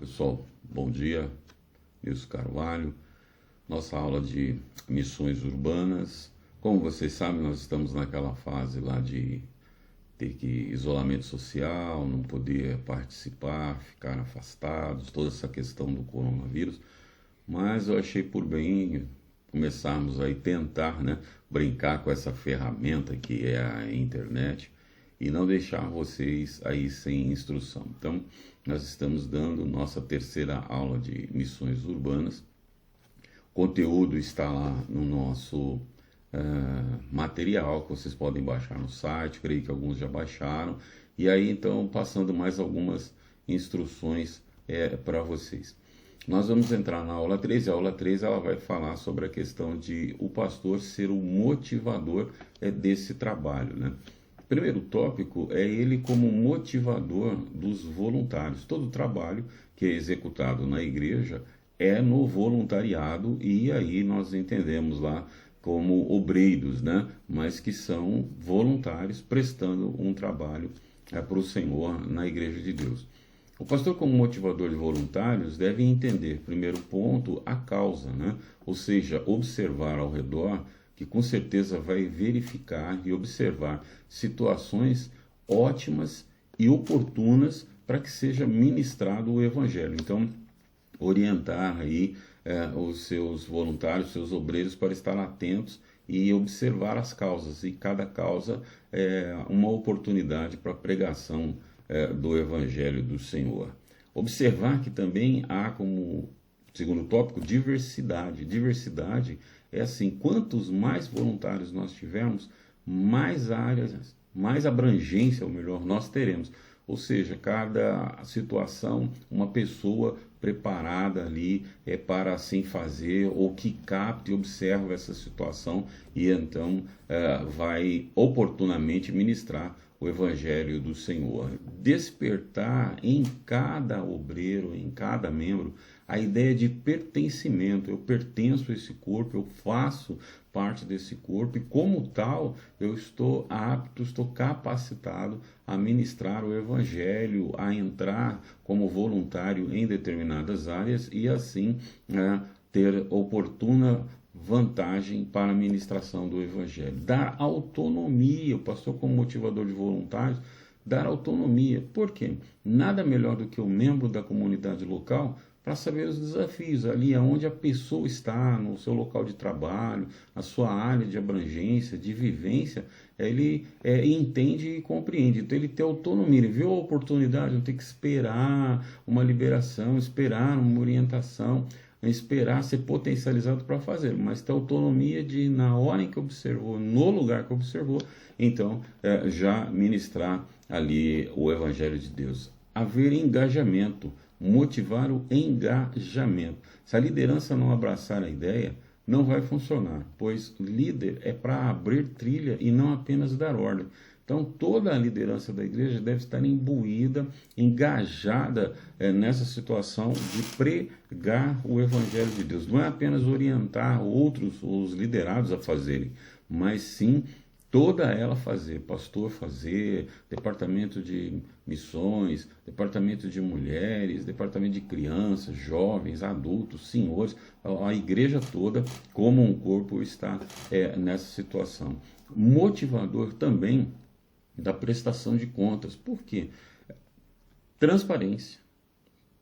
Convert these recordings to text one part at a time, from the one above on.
Pessoal, bom dia. Nilson Carvalho, nossa aula de missões urbanas. Como vocês sabem, nós estamos naquela fase lá de ter que isolamento social, não poder participar, ficar afastados, toda essa questão do coronavírus. Mas eu achei por bem começarmos aí tentar, brincar com essa ferramenta que é a internet e não deixar vocês aí sem instrução. Então, nós estamos dando nossa terceira aula de missões urbanas. O conteúdo está lá no nosso material, que vocês podem baixar no site, creio que alguns já baixaram. E aí, então, passando mais algumas instruções para vocês. Nós vamos entrar na aula 3, e a aula 3 ela vai falar sobre a questão de o pastor ser o motivador desse trabalho, O primeiro tópico é ele como motivador dos voluntários. Todo trabalho que é executado na igreja é no voluntariado, e aí nós entendemos lá como obreiros, mas que são voluntários prestando um trabalho para o Senhor na igreja de Deus. O pastor, como motivador de voluntários, deve entender, primeiro ponto, a causa, Ou seja, observar ao redor, que com certeza vai verificar e observar situações ótimas e oportunas para que seja ministrado o evangelho. Então, orientar aí os seus voluntários, seus obreiros, para estar atentos e observar as causas, e cada causa é uma oportunidade para a pregação do Evangelho do Senhor. Observar que também há como segundo tópico diversidade. Diversidade é assim, quantos mais voluntários nós tivermos, mais áreas, mais abrangência, ou melhor, nós teremos. Ou seja, cada situação, uma pessoa preparada ali para assim fazer, ou que capte e observa essa situação e então vai oportunamente ministrar o Evangelho do Senhor. Despertar em cada obreiro, em cada membro, a ideia de pertencimento. Eu pertenço a esse corpo, eu faço parte desse corpo, e como tal, eu estou apto, estou capacitado a ministrar o Evangelho, a entrar como voluntário em determinadas áreas e assim ter oportuna vantagem para a ministração do Evangelho. Dar autonomia, o pastor como motivador de voluntários, dar autonomia. Por quê? Nada melhor do que o membro da comunidade local para saber os desafios, ali onde a pessoa está, no seu local de trabalho, na sua área de abrangência, de vivência, ele entende e compreende. Então ele tem autonomia, ele viu a oportunidade, não tem que esperar uma liberação, esperar uma orientação, esperar ser potencializado para fazer, mas ter autonomia de, na hora em que observou, no lugar que observou, então já ministrar ali o Evangelho de Deus. Haver engajamento, motivar o engajamento. Se a liderança não abraçar a ideia, não vai funcionar, pois líder é para abrir trilha e não apenas dar ordem. Então, toda a liderança da igreja deve estar imbuída, engajada nessa situação de pregar o Evangelho de Deus. Não é apenas orientar outros, os liderados a fazerem, mas sim toda ela fazer, pastor fazer, departamento de missões, departamento de mulheres, departamento de crianças, jovens, adultos, senhores, a igreja toda, como um corpo, está nessa situação. Motivador também da prestação de contas. Por quê? Transparência.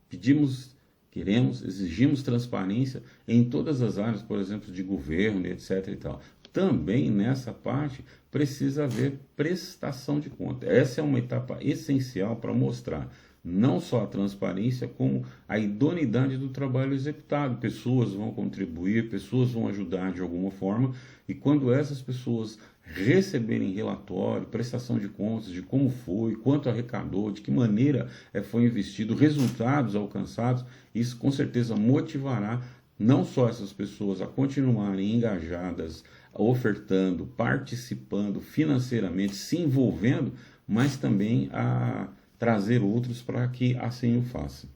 Pedimos, queremos, exigimos transparência em todas as áreas, por exemplo, de governo, etc. e tal. Também nessa parte precisa haver prestação de contas. Essa é uma etapa essencial para mostrar não só a transparência, como a idoneidade do trabalho executado. Pessoas vão contribuir, pessoas vão ajudar de alguma forma, e quando essas pessoas receberem relatório, prestação de contas de como foi, quanto arrecadou, de que maneira foi investido, resultados alcançados, isso com certeza motivará não só essas pessoas a continuarem engajadas, ofertando, participando financeiramente, se envolvendo, mas também a trazer outros para que assim o façam.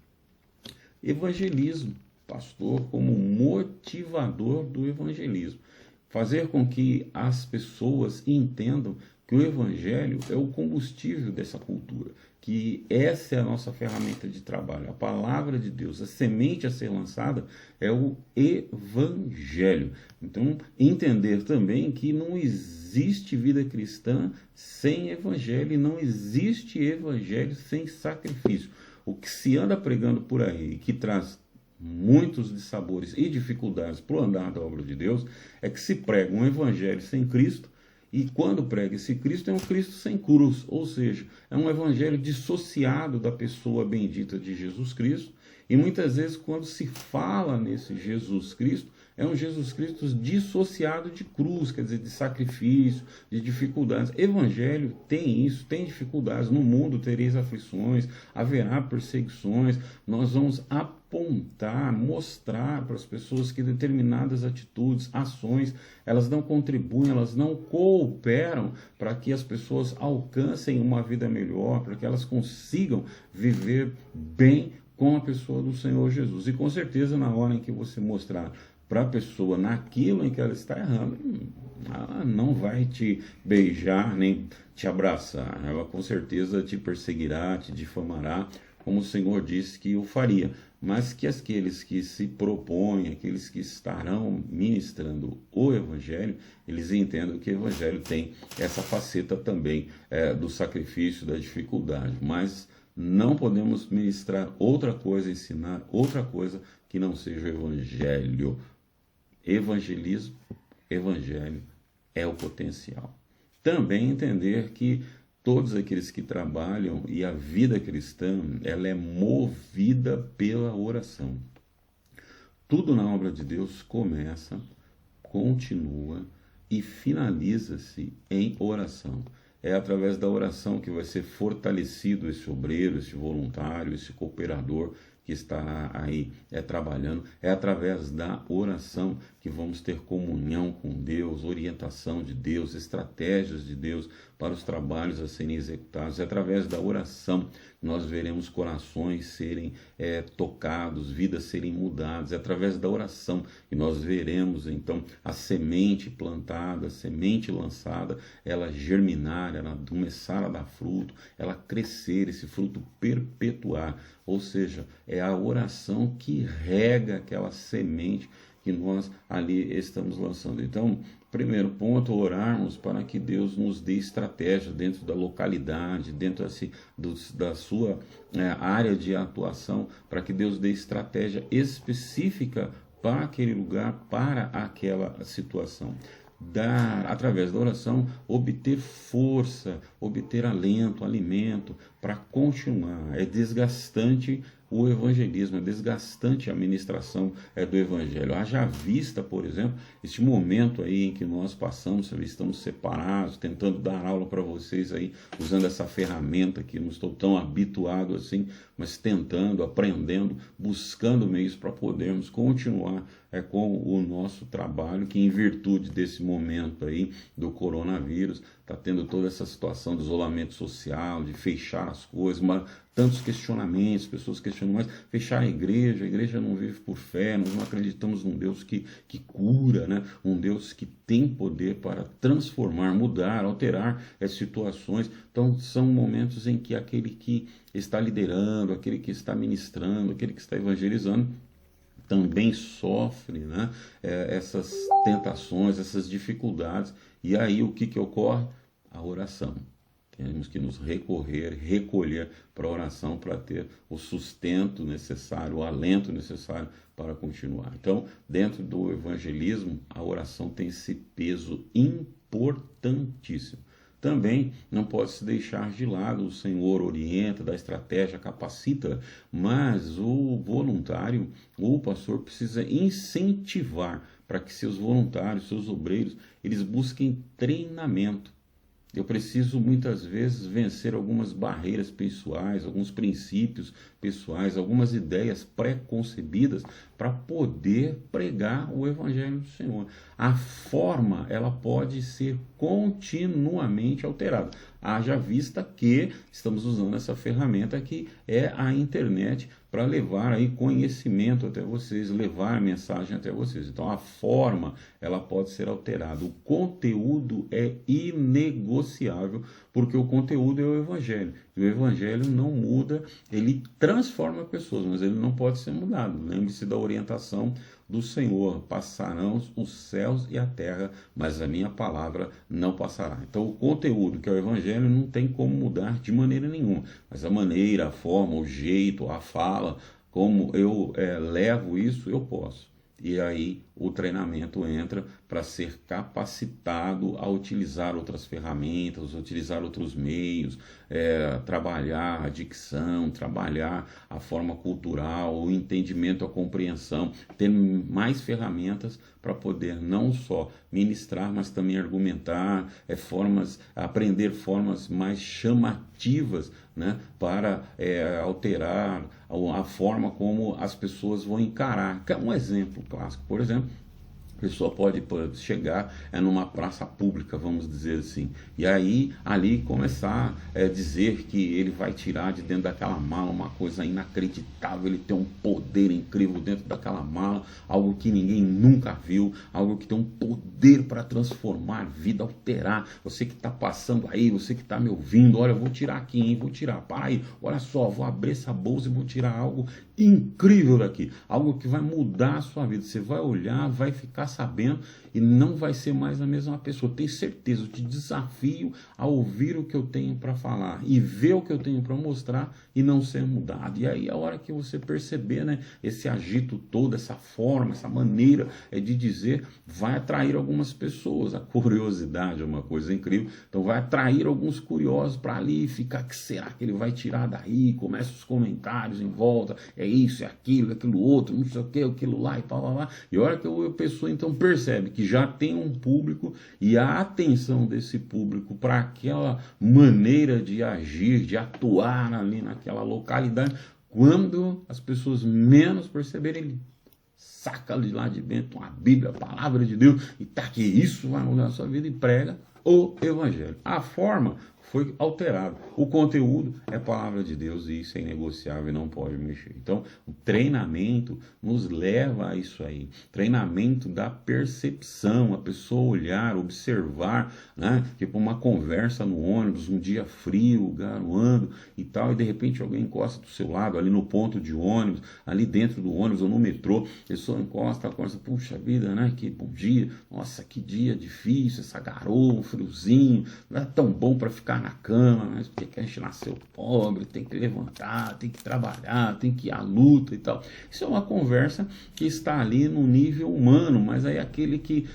Evangelismo, pastor como motivador do evangelismo. Fazer com que as pessoas entendam que o evangelho é o combustível dessa cultura, que essa é a nossa ferramenta de trabalho, a palavra de Deus, a semente a ser lançada é o evangelho. Então, entender também que não existe vida cristã sem evangelho e não existe evangelho sem sacrifício. O que se anda pregando por aí, que traz muitos dissabores e dificuldades para o andar da obra de Deus, é que se prega um evangelho sem Cristo, e quando prega esse Cristo, é um Cristo sem cruz, ou seja, é um evangelho dissociado da pessoa bendita de Jesus Cristo, e muitas vezes quando se fala nesse Jesus Cristo, é um Jesus Cristo dissociado de cruz, quer dizer, de sacrifício, de dificuldades. Evangelho tem isso, tem dificuldades. No mundo tereis aflições, haverá perseguições. Nós vamos apontar, mostrar para as pessoas que determinadas atitudes, ações, elas não contribuem, elas não cooperam para que as pessoas alcancem uma vida melhor, para que elas consigam viver bem com a pessoa do Senhor Jesus. E com certeza, na hora em que você mostrar para a pessoa naquilo em que ela está errando, ela não vai te beijar nem te abraçar, ela com certeza te perseguirá, te difamará, como o Senhor disse que o faria, mas que aqueles que se propõem, aqueles que estarão ministrando o Evangelho, eles entendam que o Evangelho tem essa faceta também do sacrifício, da dificuldade, mas não podemos ministrar outra coisa, ensinar outra coisa que não seja o Evangelho. Evangelismo, evangelho é o potencial. Também entender que todos aqueles que trabalham e a vida cristã, ela é movida pela oração. Tudo na obra de Deus começa, continua e finaliza-se em oração. É através da oração que vai ser fortalecido esse obreiro, esse voluntário, esse cooperador que está aí trabalhando. É através da oração que vamos ter comunhão com Deus, orientação de Deus, estratégias de Deus para os trabalhos a serem executados. É através da oração que nós veremos corações serem tocados, vidas serem mudadas. É através da oração que nós veremos, então, a semente plantada, a semente lançada, ela germinar, ela começar a dar fruto, ela crescer, esse fruto perpetuar. Ou seja, é a oração que rega aquela semente que nós ali estamos lançando. Então, primeiro ponto, orarmos para que Deus nos dê estratégia dentro da localidade, dentro da sua área de atuação, para que Deus dê estratégia específica para aquele lugar, para aquela situação. Através da oração, obter força, obter alento, alimento para continuar. É desgastante o evangelismo, é desgastante a ministração do evangelho. Haja vista, por exemplo, este momento aí em que nós passamos, estamos separados, tentando dar aula para vocês aí, usando essa ferramenta que não estou tão habituado assim, mas tentando, aprendendo, buscando meios para podermos continuar com o nosso trabalho, que em virtude desse momento aí do coronavírus, está tendo toda essa situação de isolamento social, de fechar as coisas, mas tantos questionamentos, pessoas questionam, mas fechar a igreja não vive por fé, nós não acreditamos num Deus que cura, né? Um Deus que tem poder para transformar, mudar, alterar as situações. Então são momentos em que aquele que está liderando, aquele que está ministrando, aquele que está evangelizando, também sofre, né, essas tentações, essas dificuldades. E aí o que ocorre? A oração. Temos que nos recolher para a oração para ter o sustento necessário, o alento necessário para continuar. Então, dentro do evangelismo, a oração tem esse peso importantíssimo. Também não pode se deixar de lado, o Senhor orienta, dá estratégia, capacita, mas o voluntário, o pastor precisa incentivar para que seus voluntários, seus obreiros, eles busquem treinamento. Eu preciso muitas vezes vencer algumas barreiras pessoais, alguns princípios pessoais, algumas ideias pré-concebidas para poder pregar o Evangelho do Senhor. A forma, ela pode ser continuamente alterada. Haja vista que estamos usando essa ferramenta que é a internet para levar aí conhecimento até vocês, levar a mensagem até vocês. Então a forma, ela pode ser alterada. O conteúdo é inegociável, porque o conteúdo é o evangelho. E o evangelho não muda, ele transforma pessoas, mas ele não pode ser mudado. Lembre-se da orientação do Senhor: passarão os céus e a terra, mas a minha palavra não passará. Então o conteúdo, que é o evangelho, não tem como mudar de maneira nenhuma, mas a maneira, a forma, o jeito, a fala, como eu levo isso, eu posso. E aí o treinamento entra para ser capacitado a utilizar outras ferramentas, utilizar outros meios, trabalhar a dicção, trabalhar a forma cultural, o entendimento, a compreensão, ter mais ferramentas para poder não só ministrar, mas também argumentar, aprender formas mais chamativas, né, para alterar a forma como as pessoas vão encarar. Um exemplo clássico, por exemplo, a pessoa pode chegar numa praça pública, vamos dizer assim, e aí ali começar a dizer que ele vai tirar de dentro daquela mala uma coisa inacreditável, ele tem um poder incrível dentro daquela mala, algo que ninguém nunca viu, algo que tem um poder para transformar a vida, alterar. Você que está passando aí, você que está me ouvindo, olha, eu vou tirar aqui, hein? Vou tirar, para aí, olha só, vou abrir essa bolsa e vou tirar algo incrível daqui, algo que vai mudar a sua vida. Você vai olhar, vai ficar sabendo e não vai ser mais a mesma pessoa. Tenho certeza, eu te desafio a ouvir o que eu tenho para falar e ver o que eu tenho para mostrar e não ser mudado. E aí a hora que você perceber, né, esse agito todo, essa forma, essa maneira de dizer, vai atrair algumas pessoas. A curiosidade é uma coisa incrível, então vai atrair alguns curiosos para ali ficar, que será que ele vai tirar daí? Começa os comentários em volta, é isso, é aquilo outro, não sei o que, aquilo lá e tal. E a hora que a pessoa então percebe que já tem um público e a atenção desse público para aquela maneira de agir, de atuar ali naquela localidade, quando as pessoas menos perceberem, ele saca de lá de dentro uma Bíblia, a palavra de Deus, e tá que isso vai mudar a sua vida, e prega o evangelho. A forma foi alterada. O conteúdo é palavra de Deus e isso é inegociável e não pode mexer. Então, o treinamento nos leva a isso aí. Treinamento da percepção, a pessoa olhar, observar, né? Tipo uma conversa no ônibus, um dia frio, garoando e tal, e de repente alguém encosta do seu lado, ali no ponto de ônibus, ali dentro do ônibus ou no metrô, a pessoa encosta, puxa vida, né? Que bom dia, nossa, que dia difícil, essa garoa, um friozinho, não é tão bom para ficar na cama, mas porque a gente nasceu pobre, tem que levantar, tem que trabalhar, tem que ir à luta e tal. Isso é uma conversa que está ali no nível humano, mas aí aquele que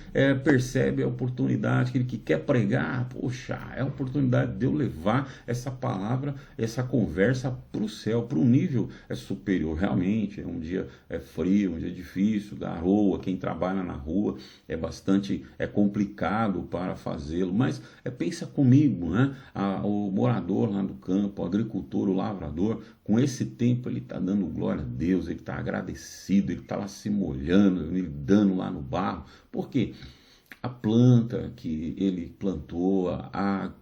percebe a oportunidade, aquele que quer pregar, poxa, é a oportunidade de eu levar essa palavra, essa conversa para o céu, para um nível superior. Realmente, é um dia frio, um dia difícil, garoa, quem trabalha na rua é bastante complicado para fazê-lo, mas pensa comigo, né? O morador lá do campo, o agricultor, o lavrador, com esse tempo ele está dando glória a Deus, ele está agradecido, ele está lá se molhando, ele dando lá no barro. Por quê? A planta que ele plantou, a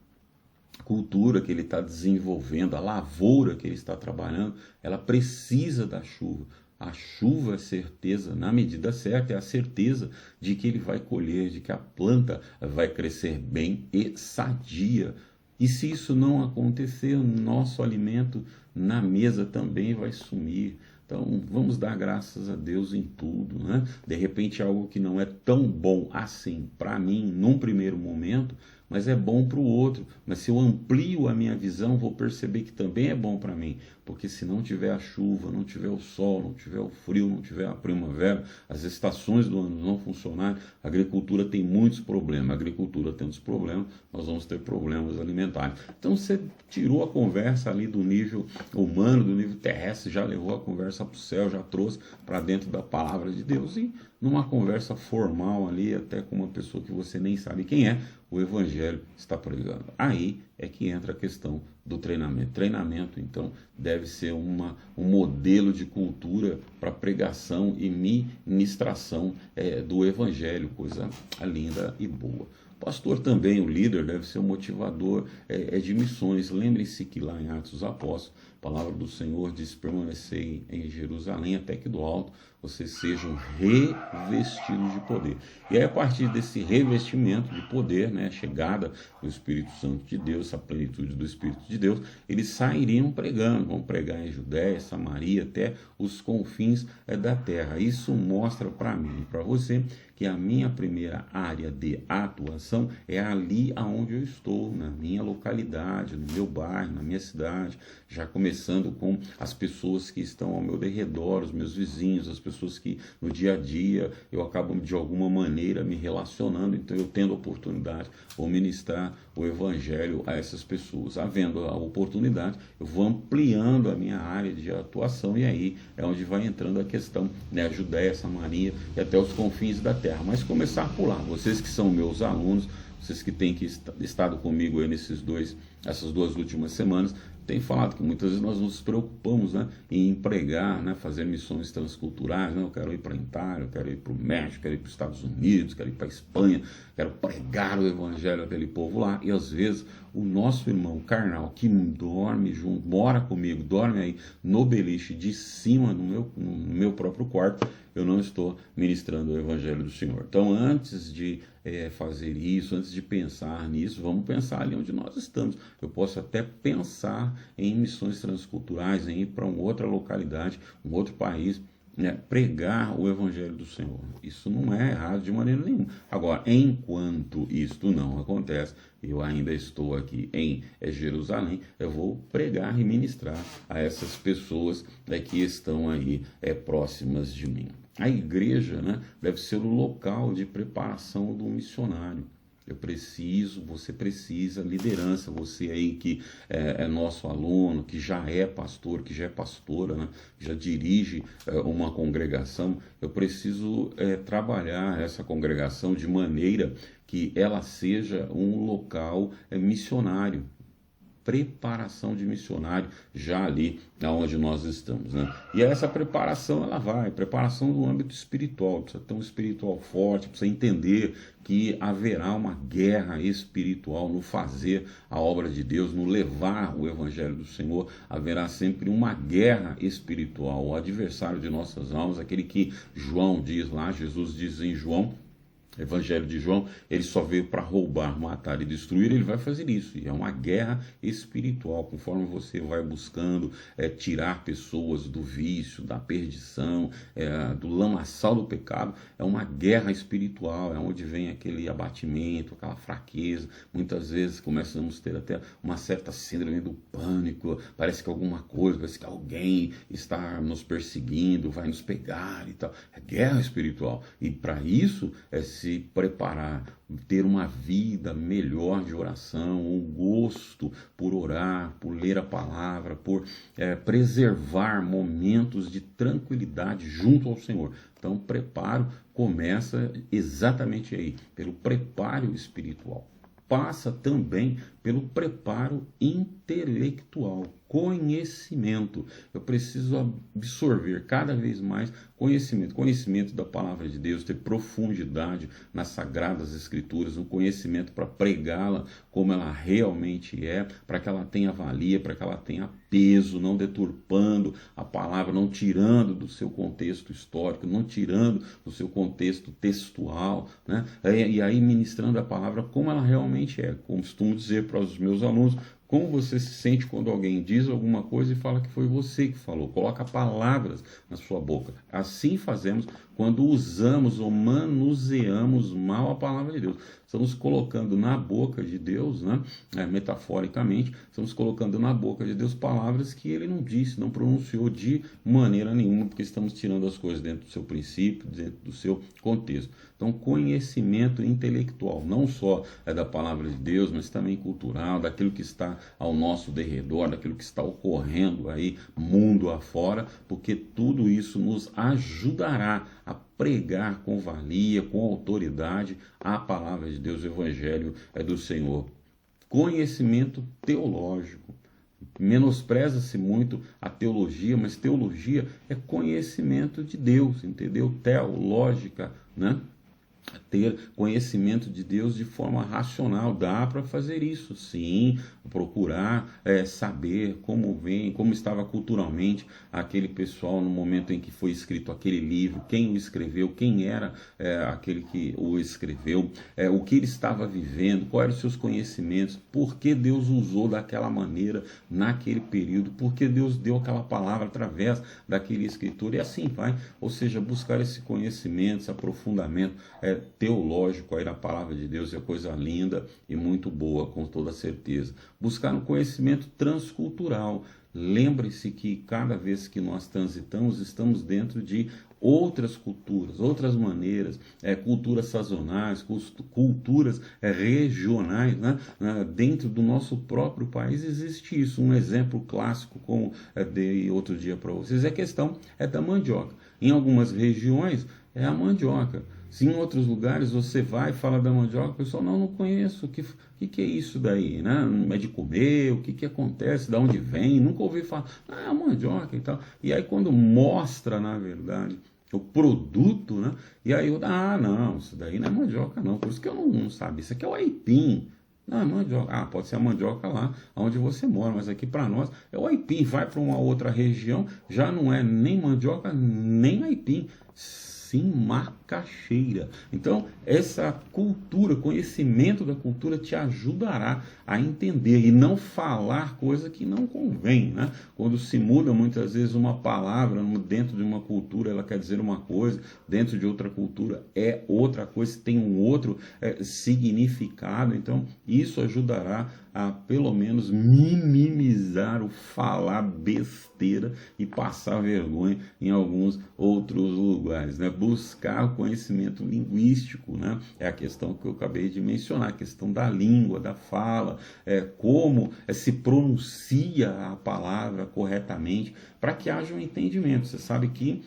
cultura que ele está desenvolvendo, a lavoura que ele está trabalhando, ela precisa da chuva. A chuva é certeza, na medida certa, é a certeza de que ele vai colher, de que a planta vai crescer bem e sadia. E se isso não acontecer, o nosso alimento na mesa também vai sumir. Então, vamos dar graças a Deus em tudo, né? De repente, algo que não é tão bom assim para mim, num primeiro momento, mas é bom para o outro. Mas se eu amplio a minha visão, vou perceber que também é bom para mim. Porque se não tiver a chuva, não tiver o sol, não tiver o frio, não tiver a primavera, as estações do ano não funcionarem, a agricultura tem muitos problemas. A agricultura tendo os problemas, nós vamos ter problemas alimentares. Então você tirou a conversa ali do nível humano, do nível terrestre, já levou a conversa para o céu, já trouxe para dentro da palavra de Deus. E numa conversa formal ali, até com uma pessoa que você nem sabe quem é, o evangelho está pregando. Aí é que entra a questão do treinamento. Treinamento, então, deve ser um modelo de cultura para pregação e ministração do evangelho, coisa linda e boa. pastor também, o líder, deve ser um motivador de missões. Lembre-se que lá em Atos dos Apóstolos, a palavra do Senhor diz: permanecer em Jerusalém até que do alto vocês sejam revestidos de poder. E aí, a partir desse revestimento de poder, né, a chegada do Espírito Santo de Deus, a plenitude do Espírito de Deus, eles sairiam pregando, vão pregar em Judéia, Samaria, até os confins da terra. Isso mostra para mim e para você que a minha primeira área de atuação é ali aonde eu estou, na minha localidade, no meu bairro, na minha cidade, já começando com as pessoas que estão ao meu derredor, os meus vizinhos, as pessoas que no dia a dia eu acabo de alguma maneira me relacionando, então eu tendo a oportunidade, vou ministrar o evangelho a essas pessoas. Havendo a oportunidade, eu vou ampliando a minha área de atuação, e aí é onde vai entrando a questão, né, a Judéia, Samaria e até os confins da terra. Mas começar por lá, vocês que são meus alunos, vocês que têm estado comigo aí essas 2 últimas semanas, tem falado que muitas vezes nós nos preocupamos, né, em pregar, né, fazer missões transculturais, né, eu quero ir para a Itália, eu quero ir para o México, quero ir para os Estados Unidos, quero ir para a Espanha, quero pregar o evangelho àquele povo lá, e às vezes o nosso irmão carnal que dorme junto, mora comigo, dorme aí no beliche de cima, no meu próprio quarto, eu não estou ministrando o evangelho do Senhor. Então, antes de fazer isso, antes de pensar nisso, vamos pensar ali onde nós estamos. Eu posso até pensar em missões transculturais, em ir para uma outra localidade, um outro país, né, pregar o evangelho do Senhor. Isso não é errado de maneira nenhuma. Agora, enquanto isto não acontece, eu ainda estou aqui em Jerusalém, eu vou pregar e ministrar a essas pessoas que estão aí próximas de mim. A igreja, né, deve ser o local de preparação do missionário. Você precisa, liderança, você aí que é nosso aluno, que já é pastor, que já é pastora, né, já dirige uma congregação, eu preciso trabalhar essa congregação de maneira que ela seja um local missionário. Preparação de missionário já ali onde nós estamos, né? E essa preparação, preparação do âmbito espiritual, precisa ter um espiritual forte, precisa entender que haverá uma guerra espiritual no fazer a obra de Deus, no levar o evangelho do Senhor, haverá sempre uma guerra espiritual, o adversário de nossas almas, aquele que João diz lá, Jesus diz em João, Evangelho de João, ele só veio para roubar, matar e destruir, ele vai fazer isso. E é uma guerra espiritual, conforme você vai buscando tirar pessoas do vício, da perdição, do lamaçal do pecado, é uma guerra espiritual, é onde vem aquele abatimento, aquela fraqueza. Muitas vezes começamos a ter até uma certa síndrome do pânico, parece que alguma coisa, parece que alguém está nos perseguindo, vai nos pegar e tal. É guerra espiritual. E para isso se preparar, ter uma vida melhor de oração, um gosto por orar, por ler a palavra, por preservar momentos de tranquilidade junto ao Senhor. Então, o preparo começa exatamente aí, pelo preparo espiritual. Passa também pelo preparo intelectual, conhecimento. Eu preciso absorver cada vez mais conhecimento da palavra de Deus, ter profundidade nas sagradas escrituras, um conhecimento para pregá-la como ela realmente é, para que ela tenha valia, para que ela tenha peso, não deturpando a palavra, não tirando do seu contexto histórico, não tirando do seu contexto textual, né? E aí ministrando a palavra como ela realmente é. Costumo dizer para os meus alunos, como você se sente quando alguém diz alguma coisa e fala que foi você que falou? Coloca palavras na sua boca. Assim fazemos quando usamos ou manuseamos mal a palavra de Deus. Estamos colocando na boca de Deus, né, metaforicamente, estamos colocando na boca de Deus palavras que ele não disse, não pronunciou de maneira nenhuma, porque estamos tirando as coisas dentro do seu princípio, dentro do seu contexto. Então, conhecimento intelectual, não só da palavra de Deus, mas também cultural, daquilo que está ao nosso derredor, daquilo que está ocorrendo aí, mundo afora, porque tudo isso nos ajudará a pregar com valia, com autoridade a palavra de Deus, o evangelho do Senhor. Conhecimento teológico. Menospreza-se muito a teologia, mas teologia é conhecimento de Deus, entendeu? Teológica, né? ter conhecimento de Deus de forma racional. Dá para fazer isso, sim, procurar saber como vem, como estava culturalmente aquele pessoal no momento em que foi escrito aquele livro, quem o escreveu, quem era aquele que o escreveu, o que ele estava vivendo, quais eram os seus conhecimentos, por que Deus usou daquela maneira naquele período, por que Deus deu aquela palavra através daquele escritor, e assim vai. Ou seja, buscar esse conhecimento, esse aprofundamento teológico aí na palavra de Deus é coisa linda e muito boa, com toda certeza. Buscar um conhecimento transcultural. Lembre-se que cada vez que nós transitamos, estamos dentro de outras culturas, outras maneiras, culturas sazonais, culturas regionais, né? Dentro do nosso próprio país existe isso. Um exemplo clássico, como dei outro dia para vocês, a questão da mandioca. Em algumas regiões é a mandioca. Se em outros lugares você vai e fala da mandioca, o pessoal não conheço, o que é isso daí, né? É de comer, o que acontece, de onde vem, nunca ouvi falar, é a mandioca e tal. E aí quando mostra, na verdade, o produto, né? E aí não, isso daí não é mandioca não, por isso que eu não sabia, isso aqui é o aipim. Não, é mandioca. Pode ser a mandioca lá onde você mora, mas aqui para nós é o aipim. Vai para uma outra região, já não é nem mandioca, nem aipim. Sim, macaxeira. Então, essa cultura, conhecimento da cultura te ajudará a entender e não falar coisa que não convém, né? Quando se muda muitas vezes uma palavra dentro de uma cultura, ela quer dizer uma coisa, dentro de outra cultura é outra coisa, tem um outro significado. Então, isso ajudará a pelo menos minimizar o falar besteira e passar vergonha em alguns outros lugares, né? Buscar o conhecimento linguístico, né? É a questão que eu acabei de mencionar, a questão da língua, da fala, como se pronuncia a palavra corretamente, para que haja um entendimento. Você sabe que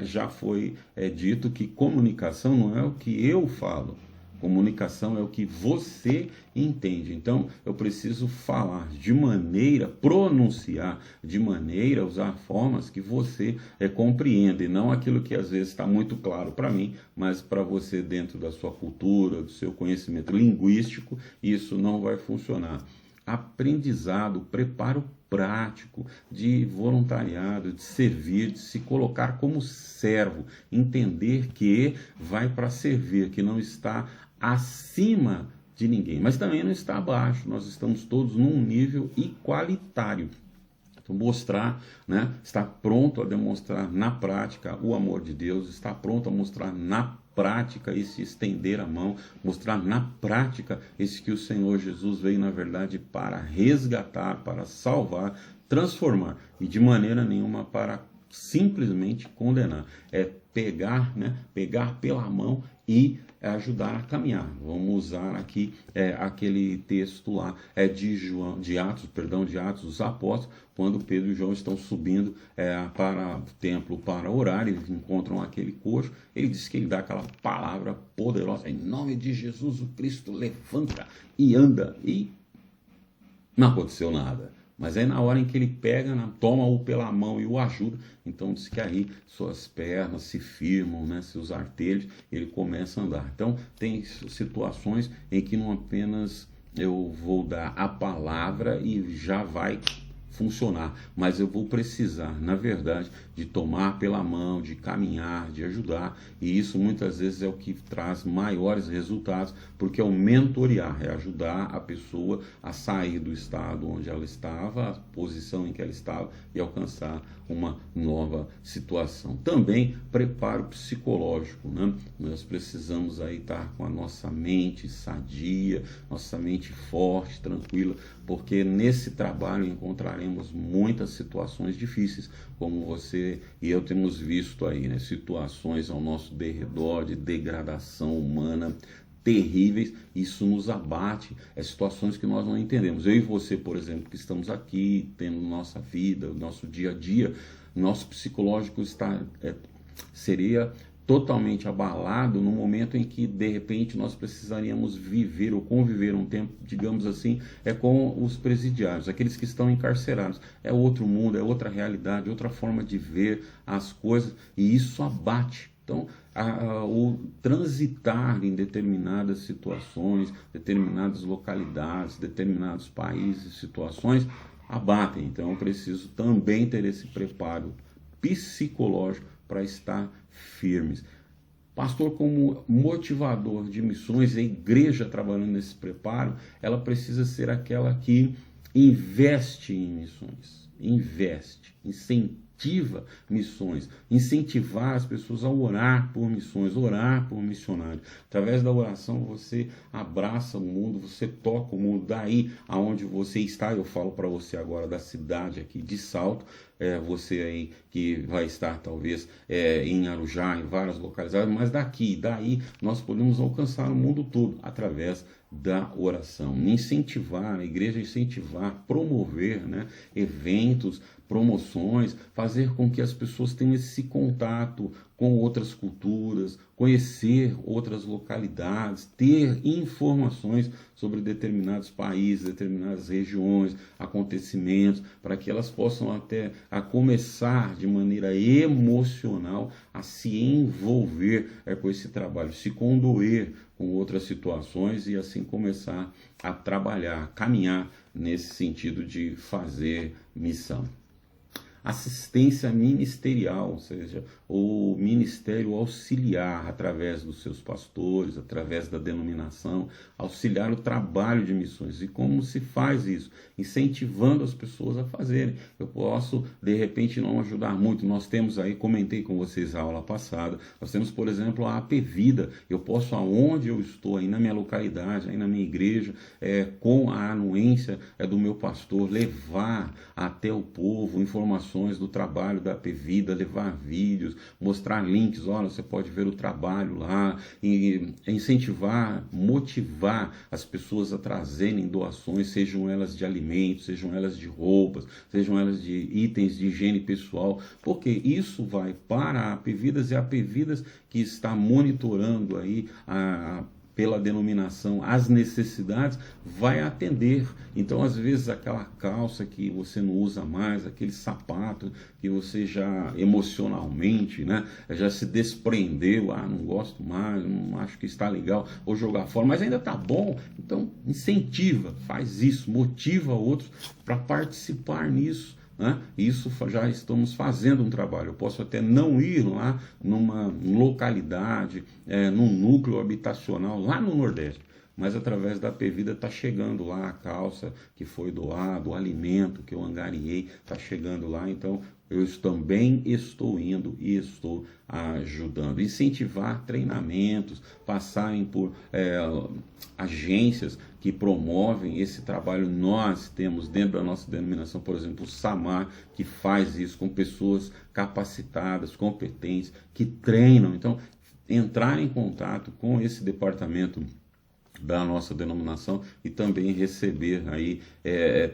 já foi dito que comunicação não é o que eu falo, comunicação é o que você entende. Então, eu preciso falar de maneira, pronunciar de maneira, usar formas que você compreenda, e não aquilo que às vezes está muito claro para mim, mas para você, dentro da sua cultura, do seu conhecimento linguístico, isso não vai funcionar. Aprendizado, preparo prático, de voluntariado, de servir, de se colocar como servo, entender que vai para servir, que não está acima de ninguém, mas também não está abaixo. Nós estamos todos num nível igualitário. Então, mostrar, né, estar pronto a demonstrar na prática o amor de Deus, estar pronto a mostrar na prática esse estender a mão, mostrar na prática esse que o Senhor Jesus veio, na verdade, para resgatar, para salvar, transformar, e de maneira nenhuma para simplesmente condenar. É pegar, né, pegar pela mão e ajudar a caminhar. Vamos usar aqui aquele texto lá de Atos dos Apóstolos, quando Pedro e João estão subindo para o templo para orar, eles encontram aquele coxo, ele diz que ele dá aquela palavra poderosa, em nome de Jesus o Cristo, levanta e anda, e não aconteceu nada. Mas aí na hora em que ele pega, toma-o pela mão e o ajuda, então diz que aí suas pernas se firmam, né, seus artelhos, ele começa a andar. Então tem situações em que não apenas eu vou dar a palavra e já vai funcionar, mas eu vou precisar, na verdade, de tomar pela mão, de caminhar, de ajudar, e isso muitas vezes é o que traz maiores resultados, porque é o mentorear, é ajudar a pessoa a sair do estado onde ela estava, a posição em que ela estava, e alcançar uma nova situação. Também preparo psicológico, né? Nós precisamos aí estar com a nossa mente sadia, nossa mente forte, tranquila, porque nesse trabalho encontraremos muitas situações difíceis, como você e eu temos visto aí, né? Situações ao nosso derredor de degradação humana terríveis, isso nos abate, situações que nós não entendemos. Eu e você, por exemplo, que estamos aqui, tendo nossa vida, nosso dia a dia, nosso psicológico seria totalmente abalado no momento em que, de repente, nós precisaríamos viver ou conviver um tempo, digamos assim, com os presidiários, aqueles que estão encarcerados. É outro mundo, é outra realidade, outra forma de ver as coisas, e isso abate. Então, o transitar em determinadas situações, determinadas localidades, determinados países, situações, abatem. Então, eu preciso também ter esse preparo psicológico para estar firmes. Pastor, como motivador de missões, a igreja trabalhando nesse preparo, ela precisa ser aquela que investe em missões, incentiva missões, incentivar as pessoas a orar por missões, orar por missionários. Através da oração você abraça o mundo, você toca o mundo. Daí aonde você está, eu falo para você agora da cidade aqui de Salto, você aí que vai estar talvez em Arujá, em várias localidades, mas daí nós podemos alcançar o mundo todo através da oração. Incentivar, a igreja incentivar, promover, né, eventos, promoções, fazer com que as pessoas tenham esse contato com outras culturas, conhecer outras localidades, ter informações sobre determinados países, determinadas regiões, acontecimentos, para que elas possam até a começar de maneira emocional a se envolver com esse trabalho, se condoer com outras situações e assim começar a trabalhar, a caminhar nesse sentido de fazer missão. Assistência ministerial, ou seja, o ministério auxiliar através dos seus pastores, através da denominação, auxiliar o trabalho de missões. E como se faz isso? Incentivando as pessoas a fazerem. Eu posso, de repente, não ajudar muito. Nós temos aí, comentei com vocês a aula passada, nós temos, por exemplo, a AP Vida. Eu posso, aonde eu estou, aí na minha localidade, aí na minha igreja, com a anuência do meu pastor, levar até o povo informações do trabalho da AP Vida, levar vídeos, mostrar links, olha, você pode ver o trabalho lá, e incentivar, motivar as pessoas a trazerem doações, sejam elas de alimentos, sejam elas de roupas, sejam elas de itens de higiene pessoal, porque isso vai para a AP Vidas e a AP Vidas que está monitorando aí pela denominação as necessidades, vai atender. Então, às vezes, aquela calça que você não usa mais, aquele sapato que você já emocionalmente, né, já se desprendeu, não gosto mais, não acho que está legal, vou jogar fora, mas ainda está bom. Então, incentiva, faz isso, motiva outros para participar nisso. Né? Isso já estamos fazendo um trabalho. Eu posso até não ir lá numa localidade, num núcleo habitacional lá no Nordeste, mas através da AP Vida está chegando lá a calça que foi doada, o alimento que eu angariei está chegando lá. Então eu também estou indo e estou ajudando. Incentivar treinamentos, passarem por agências que promovem esse trabalho. Nós temos dentro da nossa denominação, por exemplo, o SAMAR, que faz isso com pessoas capacitadas, competentes, que treinam. Então, entrar em contato com esse departamento da nossa denominação e também receber aí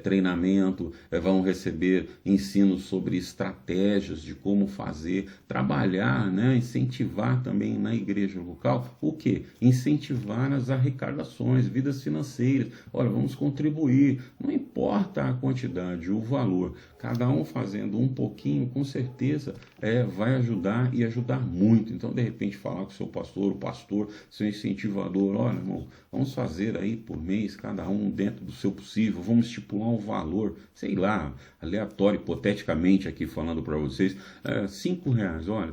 treinamento, vão receber ensinos sobre estratégias de como fazer, trabalhar, né, incentivar também na igreja local, o quê? Incentivar as arrecadações, vidas financeiras. Olha, vamos contribuir, não importa a quantidade, o valor, cada um fazendo um pouquinho, com certeza vai ajudar e ajudar muito. Então, de repente, falar com o seu pastor, o pastor, seu incentivador, olha, irmão, vamos fazer aí por mês, cada um dentro do seu possível, vamos estipular um valor, sei lá, aleatório, hipoteticamente aqui falando para vocês, R$5, olha,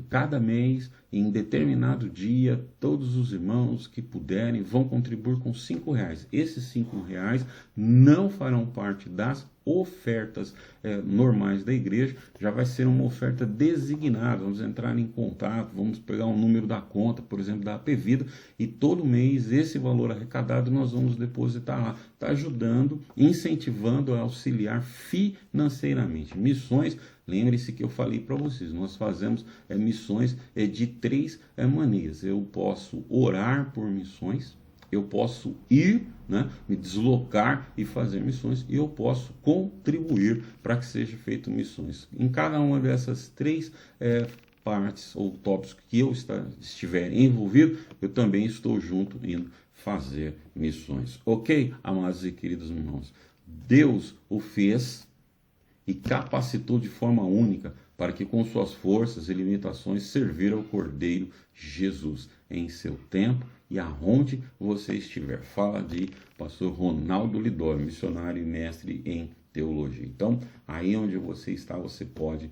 cada mês, em determinado dia, todos os irmãos que puderem vão contribuir com R$5. Esses R$5 não farão parte das ofertas normais da igreja, já vai ser uma oferta designada. Vamos entrar em contato, vamos pegar um número da conta, por exemplo, da AP Vida, e todo mês esse valor arrecadado nós vamos depositar lá. Está ajudando, incentivando a auxiliar financeiramente. Missões, lembre-se que eu falei para vocês, nós fazemos missões de três maneiras. Eu posso orar por missões, eu posso ir, né, me deslocar e fazer missões, e eu posso contribuir para que seja feito missões. Em cada uma dessas três partes ou tópicos que eu estiver envolvido, eu também estou junto indo fazer missões. Ok, amados e queridos irmãos? Deus o fez e capacitou de forma única para que com suas forças e limitações servir ao Cordeiro Jesus em seu tempo e aonde você estiver. Fala de pastor Ronaldo Lidório, missionário e mestre em teologia. Então, aí onde você está, você pode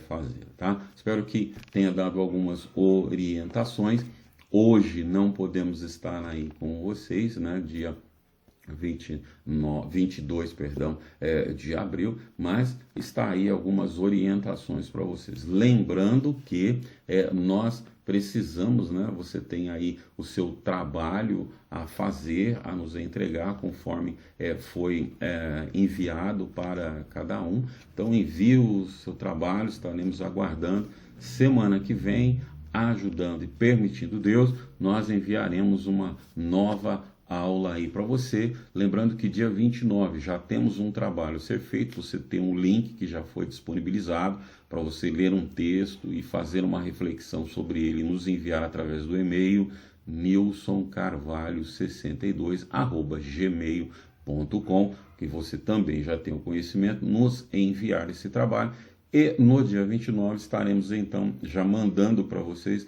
fazer, tá? Espero que tenha dado algumas orientações. Hoje não podemos estar aí com vocês, né? Dia 22, de abril, mas está aí algumas orientações para vocês. Lembrando que nós precisamos, né? Você tem aí o seu trabalho a fazer, a nos entregar conforme foi enviado para cada um. Então envie o seu trabalho, estaremos aguardando. Semana que vem, ajudando e permitindo Deus, nós enviaremos uma nova aula aí para você. Lembrando que dia 29 já temos um trabalho a ser feito. Você tem um link que já foi disponibilizado para você ler um texto e fazer uma reflexão sobre ele e nos enviar através do e-mail nilsoncarvalho62@gmail.com, que você também já tem o conhecimento, nos enviar esse trabalho. E no dia 29 estaremos então já mandando para vocês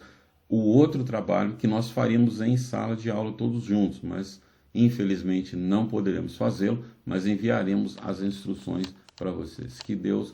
o outro trabalho que nós faríamos em sala de aula todos juntos, mas infelizmente não poderemos fazê-lo, mas enviaremos as instruções para vocês. Que Deus